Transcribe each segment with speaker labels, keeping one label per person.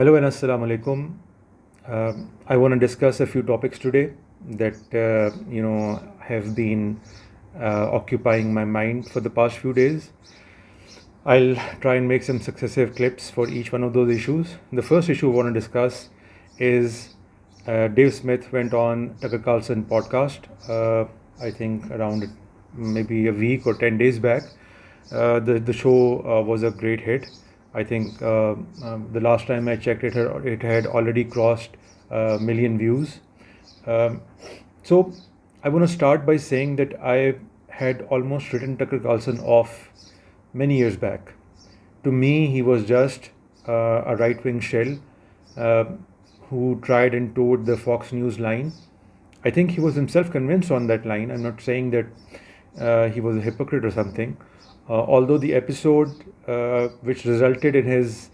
Speaker 1: Hello and assalamu alaikum. I want to discuss a few topics today that have been occupying my mind for the past few days. I'll try and make some successive clips for each one of those issues. The first issue I want to discuss is Dave Smith went on Tucker Carlson podcast. I think around maybe a week or 10 days back. The show was a great hit. I think the last time I checked it had already crossed a million views. So I want to start by saying that I had almost written Tucker Carlson off many years back. To me, he was just a right-wing shell uh, who tried and towed the Fox News line. I think he was himself convinced on that line. I'm not saying that he was a hypocrite or something. Although the episode which resulted in his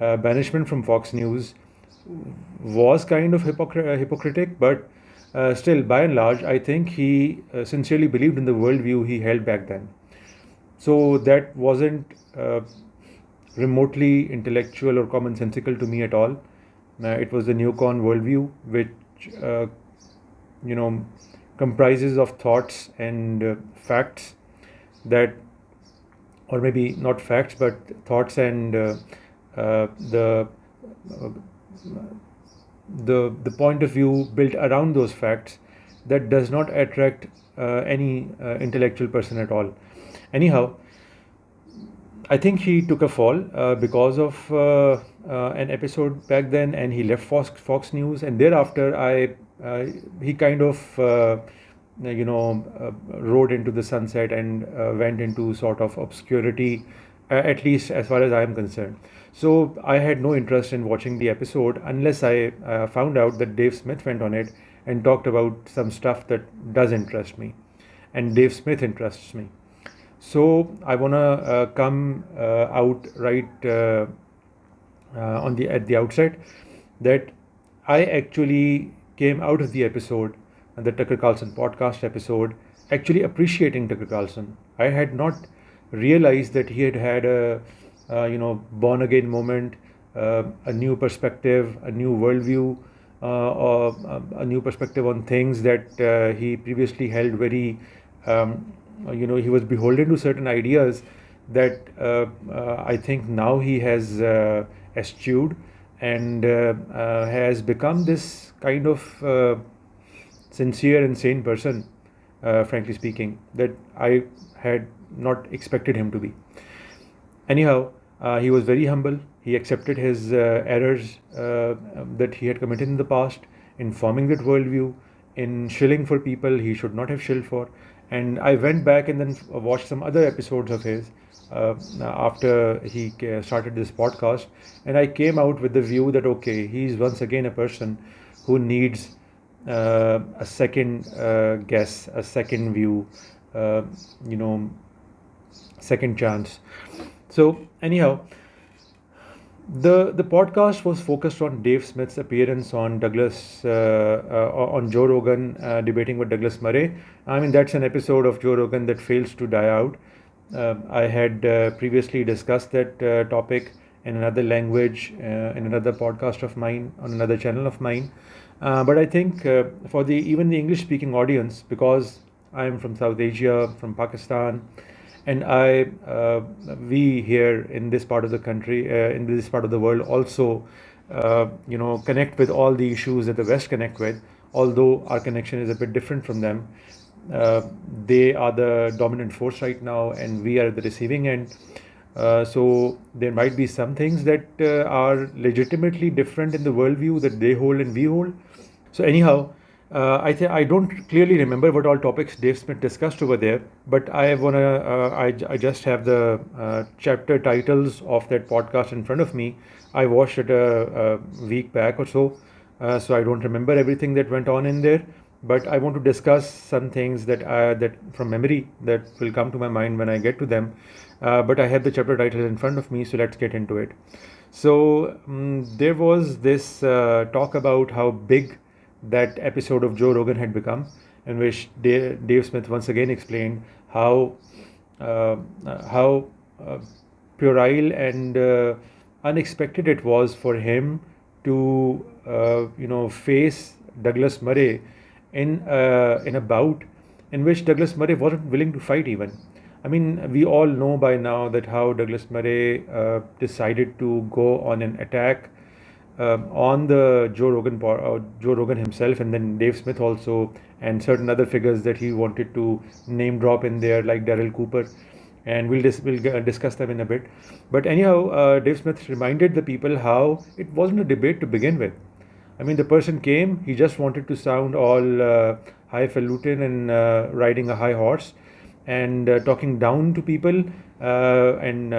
Speaker 1: banishment from Fox News was kind of hypocritic, but still, by and large, I think he sincerely believed in the worldview he held back then. So that wasn't remotely intellectual or commonsensical to me at all. It was the neocon worldview, which uh, you know comprises of thoughts and facts that, or maybe not facts, but thoughts and the uh, the point of view built around those facts that does not attract any intellectual person at all. Anyhow, I think he took a fall because of an episode back then, and he left Fox News. And thereafter, he kind of rode into the sunset and went into sort of obscurity, at least as far as I am concerned. So I had no interest in watching the episode unless I found out that Dave Smith went on it and talked about some stuff that does interest me, and Dave Smith interests me. So I wanna come out right on the at the outset that I actually came out of the episode, the Tucker Carlson podcast episode, actually appreciating Tucker Carlson. I had not realized that he had had a born again moment, a new perspective, a new worldview, or a new perspective on things that he previously held very. He was beholden to certain ideas that I think now he has eschewed and has become this kind of sincere and sane person, frankly speaking, that I had not expected him to be. Anyhow, he was very humble. He accepted his errors that he had committed in the past, in forming that worldview, in shilling for people he should not have shilled for. And I went back and then watched some other episodes of his after he started this podcast, and I came out with the view that okay, he's once again a person who needs a second guess, a second view, uh, you know, second chance. So anyhow, the podcast was focused on Dave Smith's appearance on on Joe Rogan debating with Douglas Murray. I mean, that's an episode of Joe Rogan that fails to die out. I had previously discussed that topic in another language, in another podcast of mine, on another channel of mine. But I think for the even the English speaking audience, because I am from South Asia, from Pakistan, and we here in this part of the country, in this part of the world, also, connect with all the issues that the West connect with. Although our connection is a bit different from them, uh, they are the dominant force right now, and we are at the receiving end. So there might be some things that are legitimately different in the worldview that they hold and we hold. So anyhow, I don't clearly remember what all topics Dave Smith discussed over there, but I just have the chapter titles of that podcast in front of me. I watched it a week back or so, so I don't remember everything that went on in there. But I want to discuss some things that from memory that will come to my mind when I get to them. But I have the chapter titles in front of me, so let's get into it. So there was this talk about how big that episode of Joe Rogan had become, in which Dave Smith once again explained uh, how puerile and unexpected it was for him to face Douglas Murray in a bout in which Douglas Murray wasn't willing to fight even. I mean, we all know by now that how Douglas Murray decided to go on an attack on the Joe Rogan himself, and then Dave Smith also, and certain other figures that he wanted to name drop in there, like Daryl Cooper, and we'll discuss them in a bit. But anyhow, Dave Smith reminded the people how it wasn't a debate to begin with. I mean, the person came, he just wanted to sound all highfalutin and riding a high horse and talking down to people and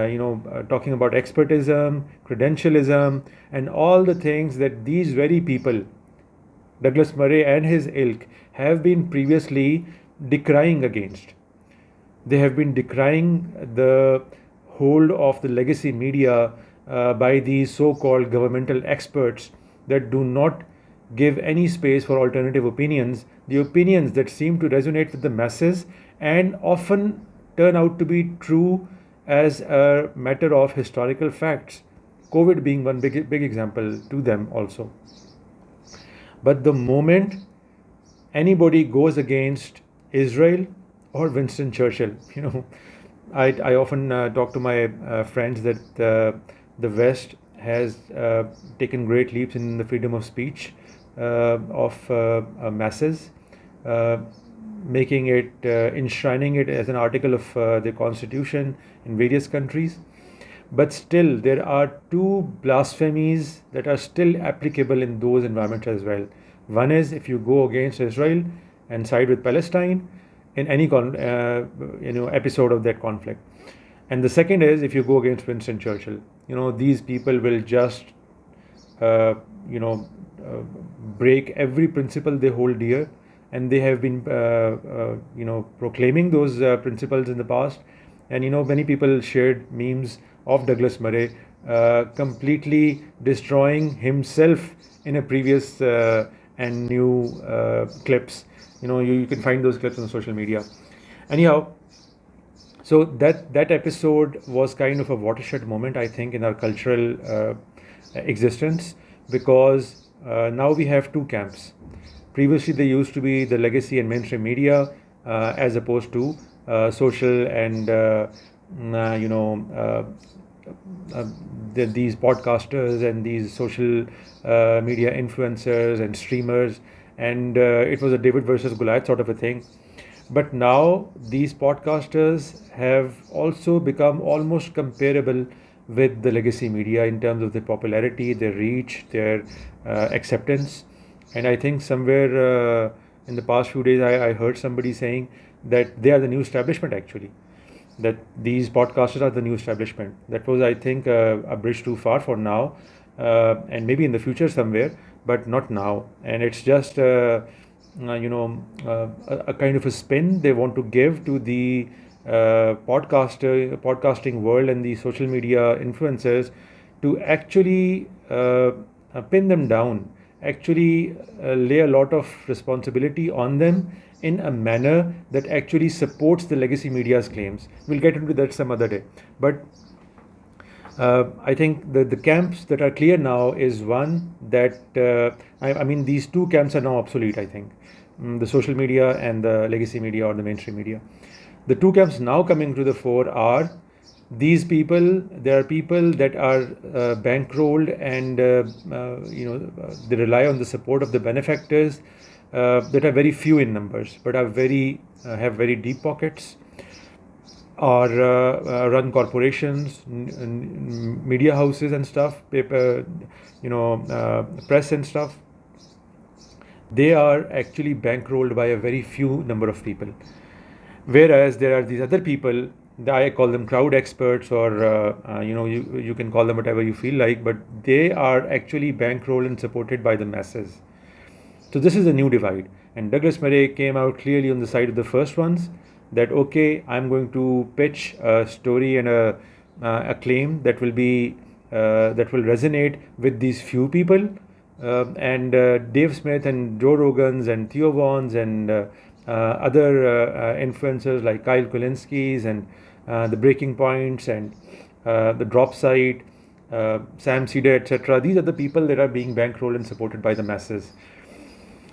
Speaker 1: talking about expertism, credentialism, and all the things that these very people, Douglas Murray and his ilk, have been previously decrying against. They have been decrying the hold of the legacy media by these so-called governmental experts that do not give any space for alternative opinions, the opinions that seem to resonate with the masses and often turn out to be true as a matter of historical facts. COVID being one big example to them also. But the moment anybody goes against Israel or Winston Churchill, I often talk to my friends that the West has taken great leaps in the freedom of speech of masses, making it, enshrining it as an article of the Constitution in various countries. But still, there are two blasphemies that are still applicable in those environments as well. One is if you go against Israel and side with Palestine in any episode of that conflict. And the second is if you go against Winston Churchill. These people will just break every principle they hold dear, and they have been proclaiming those principles in the past. And many people shared memes of Douglas Murray completely destroying himself in a previous and new clips. You can find those clips on social media. Anyhow, so that episode was kind of a watershed moment, I think, in our cultural existence, because now we have two camps. Previously, there used to be the legacy and mainstream media, as opposed to social and these podcasters and these social media influencers and streamers, and it was a David versus Goliath sort of a thing. But now these podcasters have also become almost comparable with the legacy media in terms of their popularity, their reach, their acceptance. And I think somewhere in the past few days, I heard somebody saying that they are the new establishment actually, that these podcasters are the new establishment. That was, I think, a bridge too far for now, and maybe in the future somewhere, but not now. And it's just a kind of a spin they want to give to the podcasting world and the social media influencers to actually pin them down, actually lay a lot of responsibility on them in a manner that actually supports the legacy media's claims. We'll get into that some other day. But I think the camps that are clear now is one that, I mean, these two camps are now obsolete, I think. The social media and the legacy media or the mainstream media. The two camps now coming to the fore are these people. There are people that are bankrolled and they rely on the support of the benefactors that are very few in numbers, but are have very deep pockets, or run corporations, media houses and stuff, paper, press and stuff. They are actually bankrolled by a very few number of people. Whereas there are these other people, I call them crowd experts, or you can call them whatever you feel like, but they are actually bankrolled and supported by the masses. So this is a new divide, and Douglas Murray came out clearly on the side of the first ones, that okay, I'm going to pitch a story and a claim that will resonate with these few people, and Dave Smith and Joe Rogans and Theo Vaughns and other influencers like Kyle Kulinski's and the Breaking Points and the Drop Site Sam Cedar, etc. These are the people that are being bankrolled and supported by the masses.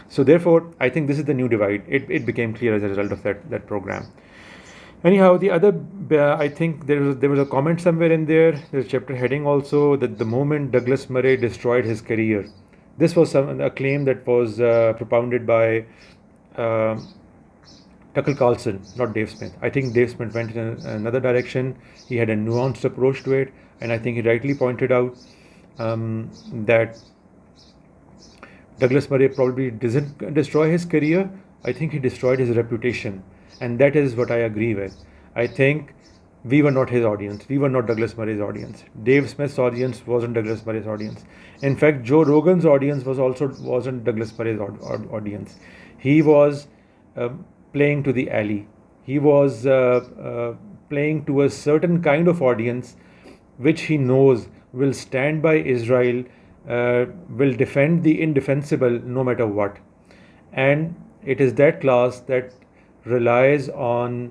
Speaker 1: So therefore, I think this is the new divide. It became clear as a result of that program. Anyhow, the other, I think there was a comment somewhere in there. There's a chapter heading also that the moment Douglas Murray destroyed his career. This was a claim that was propounded by uh, Tucker Carlson, not Dave Smith. I think Dave Smith went in another direction. He had a nuanced approach to it, and I think he rightly pointed out that Douglas Murray probably doesn't destroy his career. I think he destroyed his reputation. And that is what I agree with. I think we were not his audience. We were not Douglas Murray's audience. Dave Smith's audience wasn't Douglas Murray's audience. In fact, Joe Rogan's audience wasn't Douglas Murray's audience. He was playing to the alley. He was playing to a certain kind of audience which he knows will stand by Israel, will defend the indefensible no matter what. And it is that class that relies on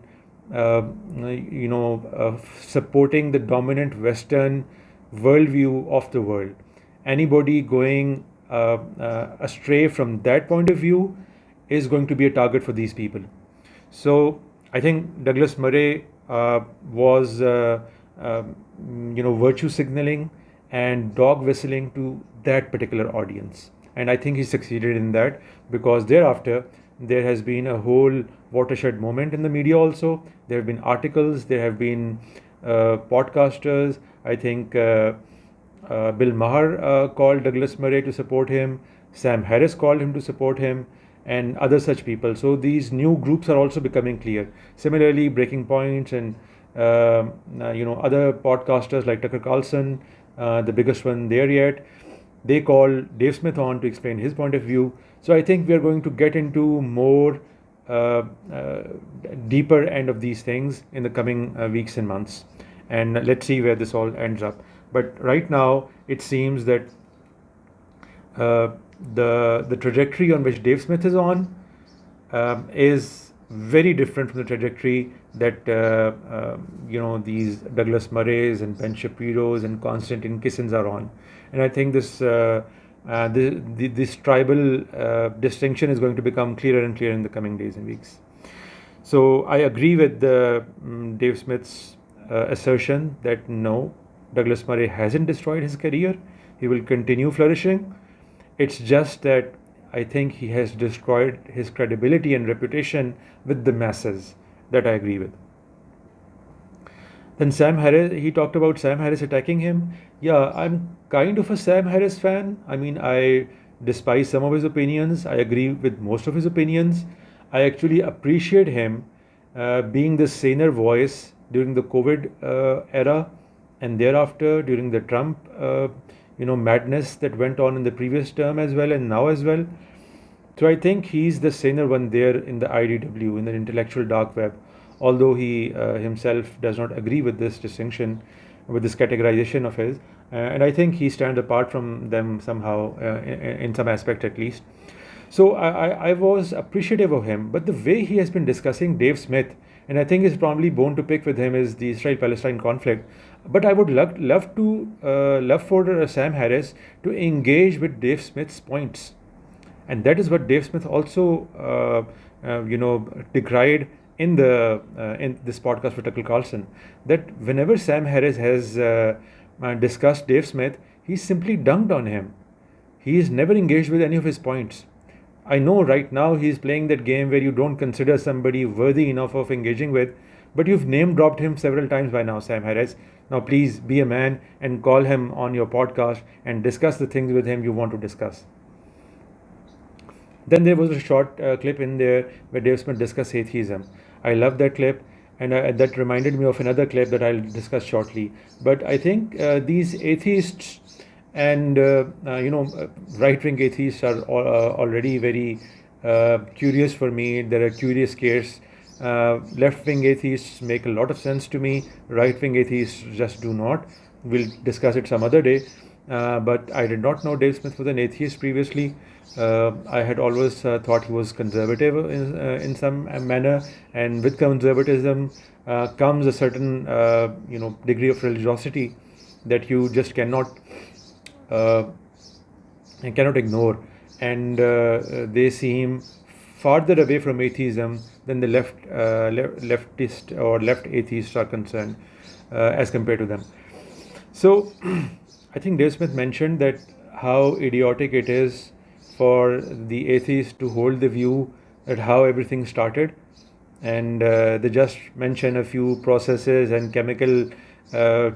Speaker 1: supporting the dominant Western worldview of the world. Anybody going astray from that point of view is going to be a target for these people. So I think Douglas Murray was virtue signaling and dog whistling to that particular audience, and I think he succeeded in that, because thereafter there has been a whole watershed moment in the media also. There have been articles, there have been podcasters. I think Bill Maher called Douglas Murray to support him, Sam Harris called him to support him, and other such people. So these new groups are also becoming clear. Similarly, Breaking Points and other podcasters like Tucker Carlson, the biggest one there yet, they call Dave Smith on to explain his point of view. So I think we are going to get into more deeper end of these things in the coming weeks and months, and let's see where this all ends up. But right now, it seems that the trajectory on which Dave Smith is on is very different from the trajectory that these Douglas Murrays and Ben Shapiro's and Konstantin Kissins are on. And I think this tribal distinction is going to become clearer and clearer in the coming days and weeks. So I agree with Dave Smith's assertion that no, Douglas Murray hasn't destroyed his career. He will continue flourishing. It's just that I think he has destroyed his credibility and reputation with the masses. That I agree with. Then Sam Harris, he talked about Sam Harris attacking him. Yeah, I'm kind of a Sam Harris fan. I mean, I despise some of his opinions. I agree with most of his opinions. I actually appreciate him being the saner voice during the COVID era, and thereafter during the Trump madness that went on in the previous term as well and now as well. So I think he's the saner one there in the IDW, in the intellectual dark web, although he himself does not agree with this distinction, with this categorization of his. And I think he stands apart from them somehow, in some aspect at least. So I was appreciative of him, but the way he has been discussing Dave Smith, and I think his probably bone to pick with him is the Israel-Palestine conflict. But I would love for Sam Harris to engage with Dave Smith's points, and that is what Dave Smith also decried in this podcast with Tucker Carlson. That whenever Sam Harris has discussed Dave Smith, he simply dunked on him. He is never engaged with any of his points. I know right now he's playing that game where you don't consider somebody worthy enough of engaging with, but you've name dropped him several times by now, Sam Harris. Now please be a man and call him on your podcast and discuss the things with him you want to discuss. Then there was a short clip in there where Dave Smith discussed atheism. I love that clip, and that reminded me of another clip that I'll discuss shortly. But I think these atheists and right-wing atheists are already very curious for me. There are curious cares. Left-wing atheists make a lot of sense to me. Right-wing atheists just do not. We'll discuss it some other day. But I did not know Dave Smith was an atheist previously. I had always thought he was conservative in some manner, and with conservatism comes a certain degree of religiosity, that you just cannot ignore, and they seem farther away from atheism than the leftist or left atheists are concerned, as compared to them. So, I think Dave Smith mentioned that how idiotic it is for the atheists to hold the view that how everything started, and they just mention a few processes and chemical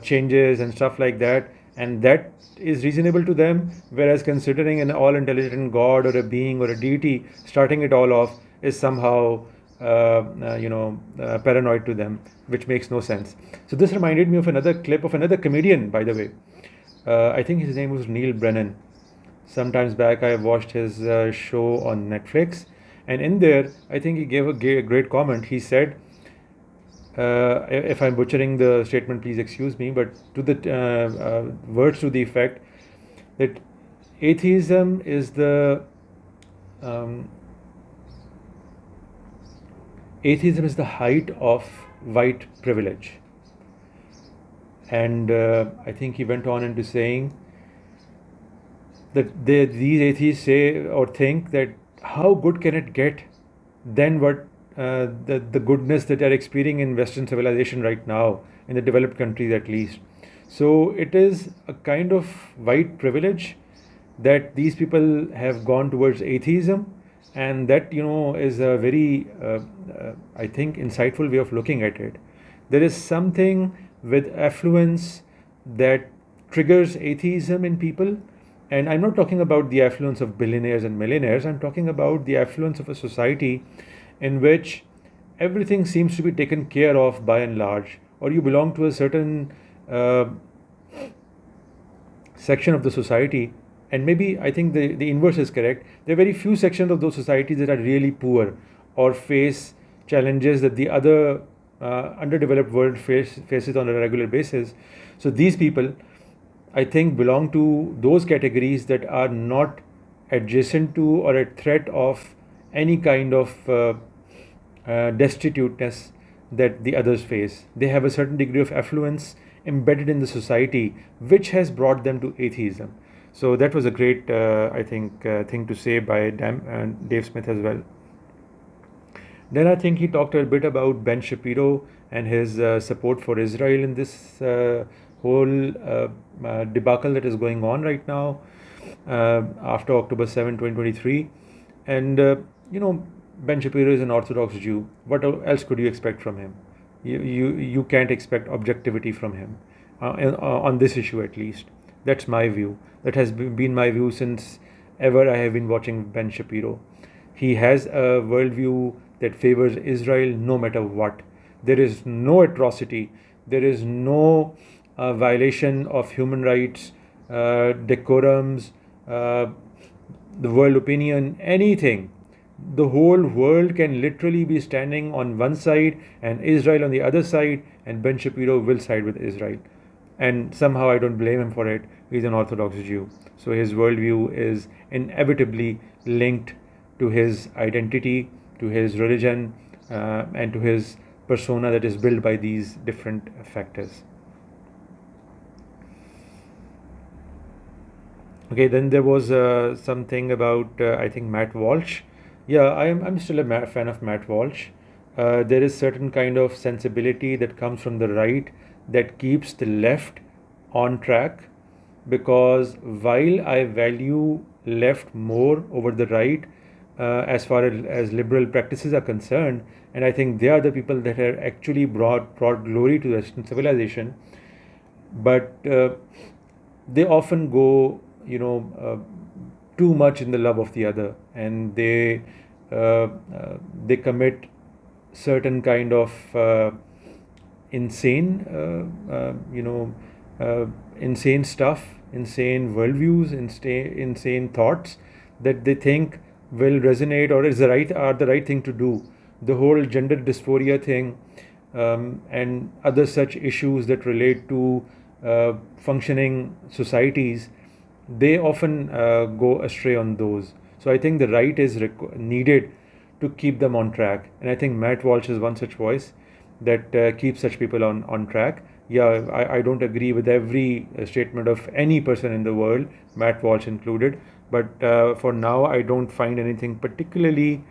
Speaker 1: changes and stuff like that, and that is reasonable to them, whereas considering an all-intelligent god or a being or a deity starting it all off is somehow paranoid to them, which makes no sense. So this reminded me of another clip of another comedian, by the way. I think his name was Neil Brennan. Sometimes back, I watched his show on Netflix, and in there, I think he gave a great comment. He said, if I'm butchering the statement, please excuse me, but to the words to the effect that atheism is the height of white privilege. And I think he went on into saying that these atheists say or think that how good can it get than what the goodness that they're experiencing in Western civilization right now, in the developed countries at least. So it is a kind of white privilege that these people have gone towards atheism, and that is a very I think insightful way of looking at it. There is something with affluence that triggers atheism in people. And I'm not talking about the affluence of billionaires and millionaires. I'm talking about the affluence of a society in which everything seems to be taken care of by and large, or you belong to a certain section of the society. And maybe I think the inverse is correct. There are very few sections of those societies that are really poor or face challenges that the other underdeveloped world faces on a regular basis. So these people, I think, belong to those categories that are not adjacent to or a threat of any kind of destituteness that the others face. They have a certain degree of affluence embedded in the society, which has brought them to atheism. So that was a great, I think, thing to say by Dave Smith as well. Then I think he talked a bit about Ben Shapiro and his support for Israel in this whole debacle that is going on right now after October 7, 2023. And, Ben Shapiro is an Orthodox Jew. What else could you expect from him? You can't expect objectivity from him on this issue, at least. That's my view. That has been my view since ever I have been watching Ben Shapiro. He has a worldview that favors Israel no matter what. There is no atrocity. There is no violation of human rights, decorums, the world opinion, anything. The whole world can literally be standing on one side and Israel on the other side, and Ben Shapiro will side with Israel. And somehow I don't blame him for it. He's an Orthodox Jew. So his worldview is inevitably linked to his identity, to his religion, and to his persona that is built by these different factors. Okay, then there was something about, I think, Matt Walsh. Yeah, I'm still a fan of Matt Walsh. There is certain kind of sensibility that comes from the right that keeps the left on track, because while I value left more over the right as far as liberal practices are concerned, and I think they are the people that have actually brought glory to Western civilization, but they often go too much in the love of the other, and they commit certain kind of insane insane stuff, insane worldviews, insane thoughts that they think will resonate or are the right thing to do. The whole gender dysphoria thing, and other such issues that relate to functioning societies, they often go astray on those. So I think the right is needed to keep them on track, and I think Matt Walsh is one such voice that keeps such people on track. yeah, I don't agree with every statement of any person in the world, Matt Walsh included. But for now, I don't find anything particularly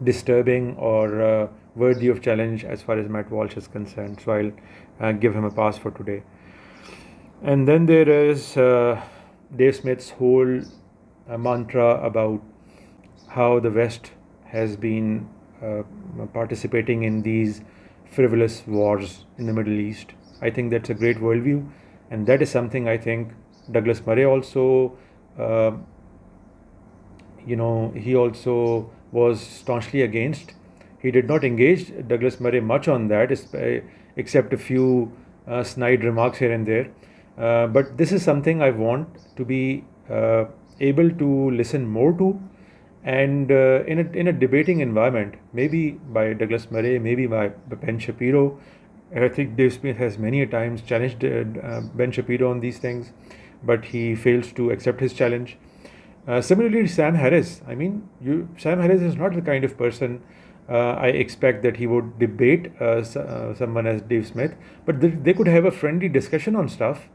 Speaker 1: disturbing or worthy of challenge as far as Matt Walsh is concerned. So I'll give him a pass for today. And then there is Dave Smith's whole mantra about how the West has been participating in these frivolous wars in the Middle East. I think that's a great worldview, and that is something I think Douglas Murray also, uh, he also was staunchly against. He did not engage Douglas Murray much on that, except a few snide remarks here and there. But this is something I want to be able to listen more to, and in a debating environment, maybe by Douglas Murray, maybe by Ben Shapiro. And I think Dave Smith has many a times challenged Ben Shapiro on these things, but he fails to accept his challenge. Similarly, Sam Harris. I mean, Sam Harris is not the kind of person I expect that he would debate someone as Dave Smith, but they could have a friendly discussion on stuff.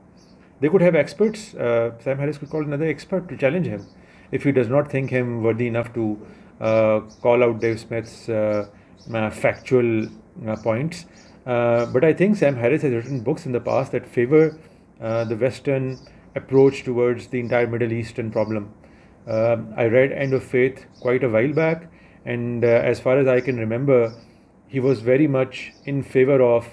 Speaker 1: They could have experts. Sam Harris could call another expert to challenge him if he does not think him worthy enough to call out Dave Smith's factual points. But I think Sam Harris has written books in the past that favor the Western approach towards the entire Middle Eastern problem. I read End of Faith quite a while back, and as far as I can remember, he was very much in favor of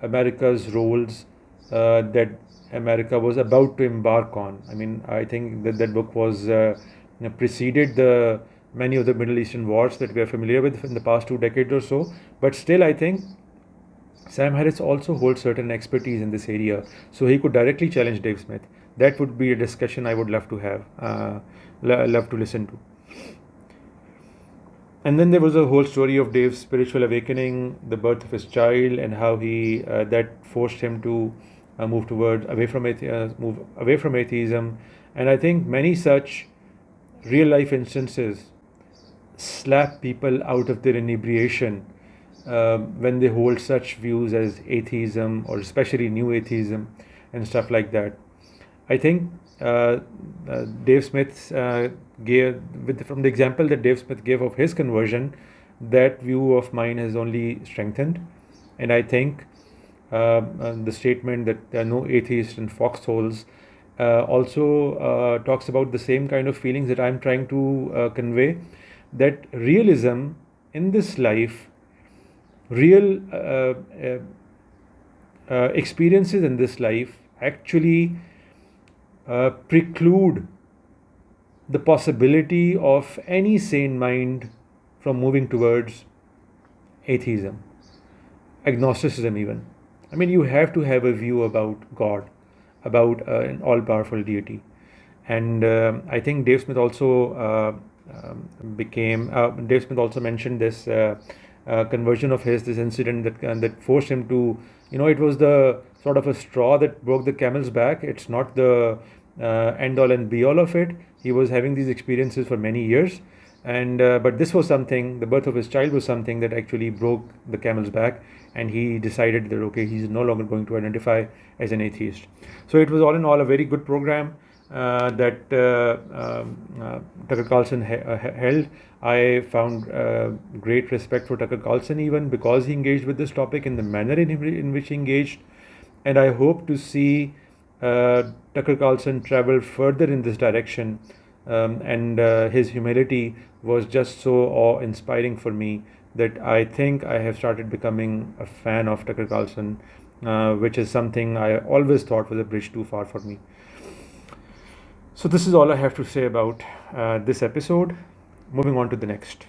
Speaker 1: America's roles that America was about to embark on. I mean, I think that book was preceded the many of the Middle Eastern wars that we are familiar with in the past 2 decades or so. But still, I think Sam Harris also holds certain expertise in this area, so he could directly challenge Dave Smith. That would be a discussion I would love to have, love to listen to. And then there was a whole story of Dave's spiritual awakening, the birth of his child, and how he that forced him to move toward move away from atheism. And I think many such real life instances slap people out of their inebriation when they hold such views as atheism, or especially new atheism and stuff like that. I think Dave Smith gave, from the example that Dave Smith gave of his conversion, that view of mine has only strengthened. And I think the statement that there are no atheists in foxholes also talks about the same kind of feelings that I'm trying to convey, that realism in this life, real experiences in this life actually preclude the possibility of any sane mind from moving towards atheism, agnosticism even. I mean, you have to have a view about God, about an all-powerful deity. And I think Dave Smith also Dave Smith also mentioned this conversion of his, this incident that forced him to, it was the sort of a straw that broke the camel's back. It's not the end all and be all of it. He was having these experiences for many years, and but this was something. The birth of his child was something that actually broke the camel's back, and he decided that okay, he's no longer going to identify as an atheist. So it was all in all a very good program that Tucker Carlson held. I found great respect for Tucker Carlson even because he engaged with this topic in the manner in which he engaged, and I hope to see Tucker Carlson travel further in this direction. And his humility was just so awe-inspiring for me that I think I have started becoming a fan of Tucker Carlson, which is something I always thought was a bridge too far for me. So this is all I have to say about this episode. Moving on to the next.